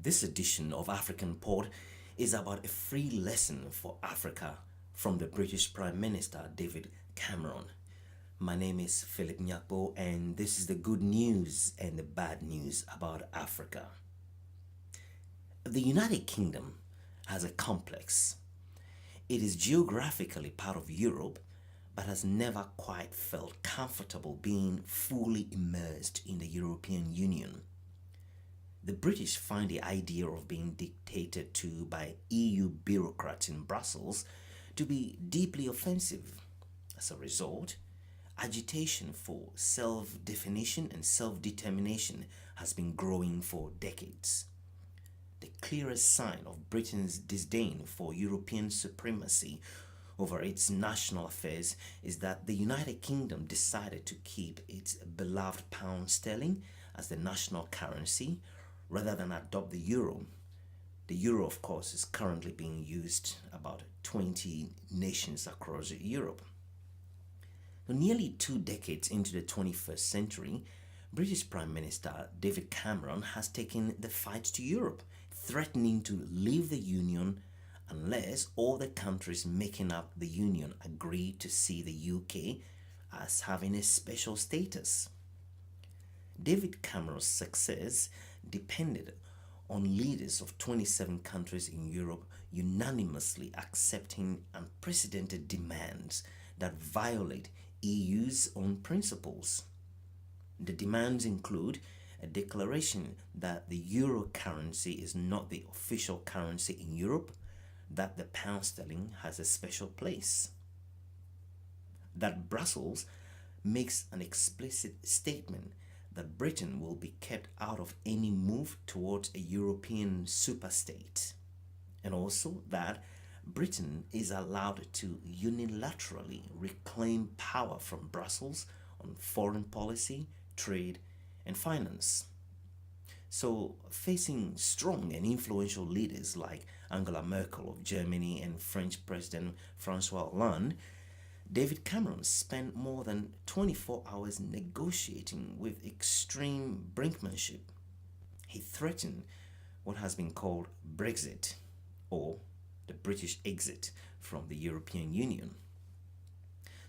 This edition of AfricanPod is about a free lesson for Africa from the British Prime Minister David Cameron. My name is Philip Nyakpo, and this is the good news and the bad news about Africa. The United Kingdom has a complex. It is geographically part of Europe, but has never quite felt comfortable being fully immersed in the European Union. The British find the idea of being dictated to by EU bureaucrats in Brussels to be deeply offensive. As a result, agitation for self-definition and self-determination has been growing for decades. The clearest sign of Britain's disdain for European supremacy over its national affairs is that the United Kingdom decided to keep its beloved pound sterling as the national currency rather than adopt the euro. The euro, of course, is currently being used about 20 nations across Europe. Nearly 2 decades into the 21st century, British Prime Minister David Cameron has taken the fight to Europe, threatening to leave the Union unless all the countries making up the Union agree to see the UK as having a special status. David Cameron's success depended on leaders of 27 countries in Europe unanimously accepting unprecedented demands that violate EU's own principles. The demands include a declaration that the euro currency is not the official currency in Europe, that the pound sterling has a special place, that Brussels makes an explicit statement that Britain will be kept out of any move towards a European superstate, and also that Britain is allowed to unilaterally reclaim power from Brussels on foreign policy, trade, and finance. So, facing strong and influential leaders like Angela Merkel of Germany and French President Francois Hollande, David Cameron spent more than 24 hours negotiating with extreme brinkmanship. He threatened what has been called Brexit, or the British exit from the European Union.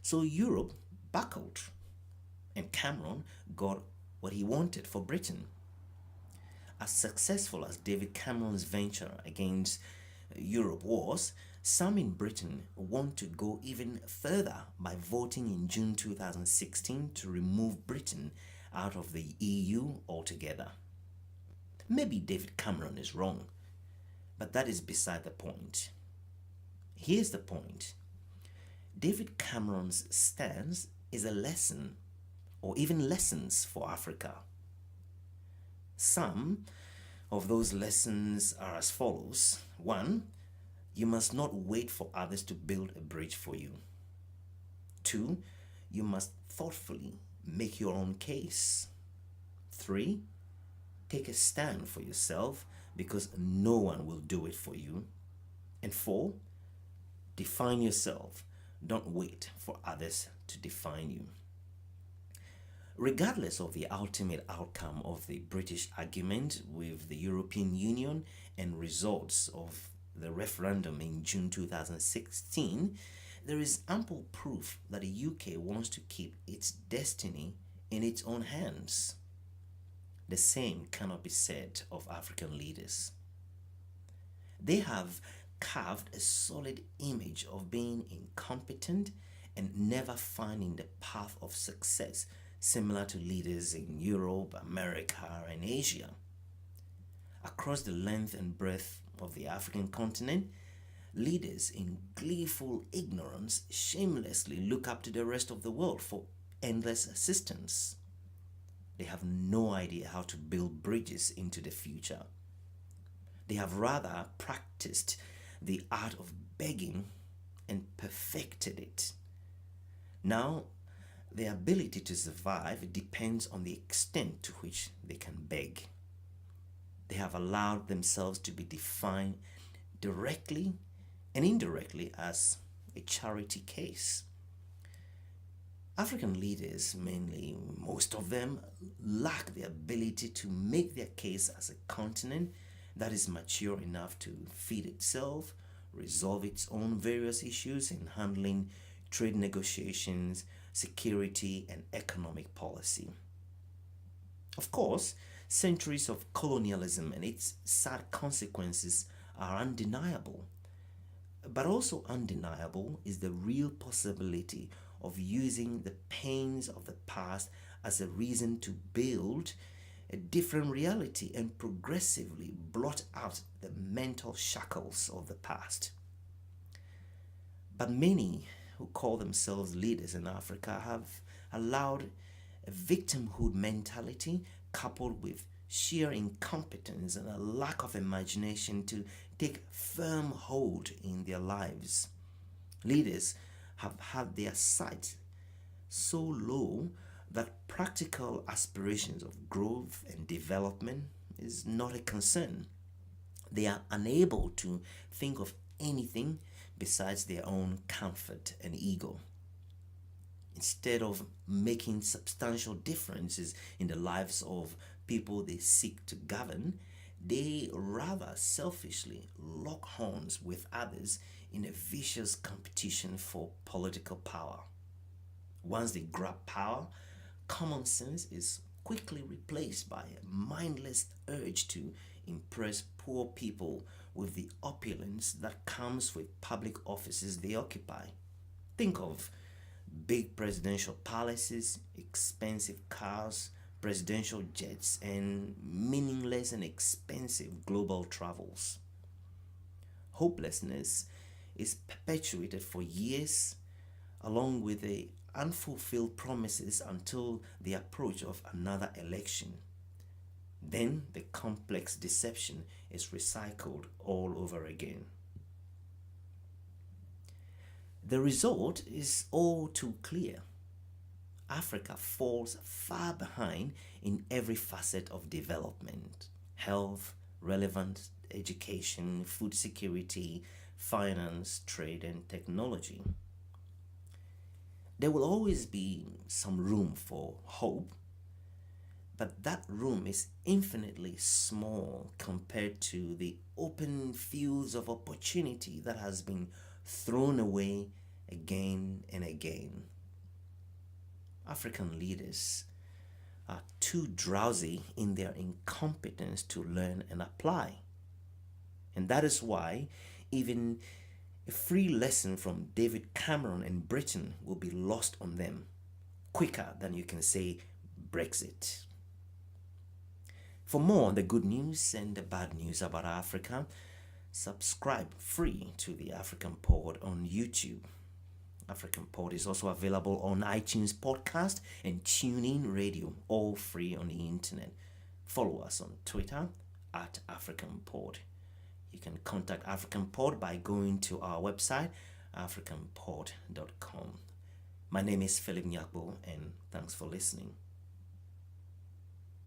So Europe buckled, and Cameron got what he wanted for Britain. As successful as David Cameron's venture against Europe was, some in Britain want to go even further by voting in June 2016 to remove Britain out of the EU altogether. Maybe David Cameron is wrong, but that is beside the point. Here's the point. David Cameron's stance is a lesson, or even lessons, for Africa. Some of those lessons are as follows. 1. You must not wait for others to build a bridge for you. 2. You must thoughtfully make your own case. 3. Take a stand for yourself because no one will do it for you. And 4. Define yourself. Don't wait for others to define you. Regardless of the ultimate outcome of the British argument with the European Union and results of the referendum in June 2016, there is ample proof that the UK wants to keep its destiny in its own hands. The same cannot be said of African leaders. They have carved a solid image of being incompetent and never finding the path of success, similar to leaders in Europe, America, and Asia. Across the length and breadth of the African continent, leaders in gleeful ignorance shamelessly look up to the rest of the world for endless assistance. They have no idea how to build bridges into the future. They have rather practiced the art of begging and perfected it. Now, their ability to survive depends on the extent to which they can beg. They have allowed themselves to be defined directly and indirectly as a charity case. African leaders, mainly most of them, lack the ability to make their case as a continent that is mature enough to feed itself, resolve its own various issues in handling trade negotiations, security, and economic policy. Of course, centuries of colonialism and its sad consequences are undeniable. But also undeniable is the real possibility of using the pains of the past as a reason to build a different reality and progressively blot out the mental shackles of the past. But many who call themselves leaders in Africa have allowed a victimhood mentality coupled with sheer incompetence and a lack of imagination to take firm hold in their lives. Leaders have had their sight so low that practical aspirations of growth and development is not a concern. They are unable to think of anything besides their own comfort and ego. Instead of making substantial differences in the lives of people they seek to govern, they rather selfishly lock horns with others in a vicious competition for political power. Once they grab power, common sense is quickly replaced by a mindless urge to impress poor people with the opulence that comes with public offices they occupy. Think of big presidential palaces, expensive cars, presidential jets, and meaningless and expensive global travels. Hopelessness is perpetuated for years along with the unfulfilled promises until the approach of another election. Then the complex deception is recycled all over again. The result is all too clear. Africa falls far behind in every facet of development: health, relevant education, food security, finance, trade, and technology. There will always be some room for hope, but that room is infinitely small compared to the open fields of opportunity that has been thrown away again and again. African leaders are too drowsy in their incompetence to learn and apply. And that is why even a free lesson from David Cameron in Britain will be lost on them quicker than you can say Brexit. For more on the good news and the bad news about Africa, subscribe free to the African Pod on YouTube. African Pod is also available on iTunes Podcast and TuneIn Radio, all free on the internet. Follow us on Twitter at AfricanPod. You can contact AfricanPod by going to our website, africanpod.com. My name is Philip Nyakbo, and thanks for listening.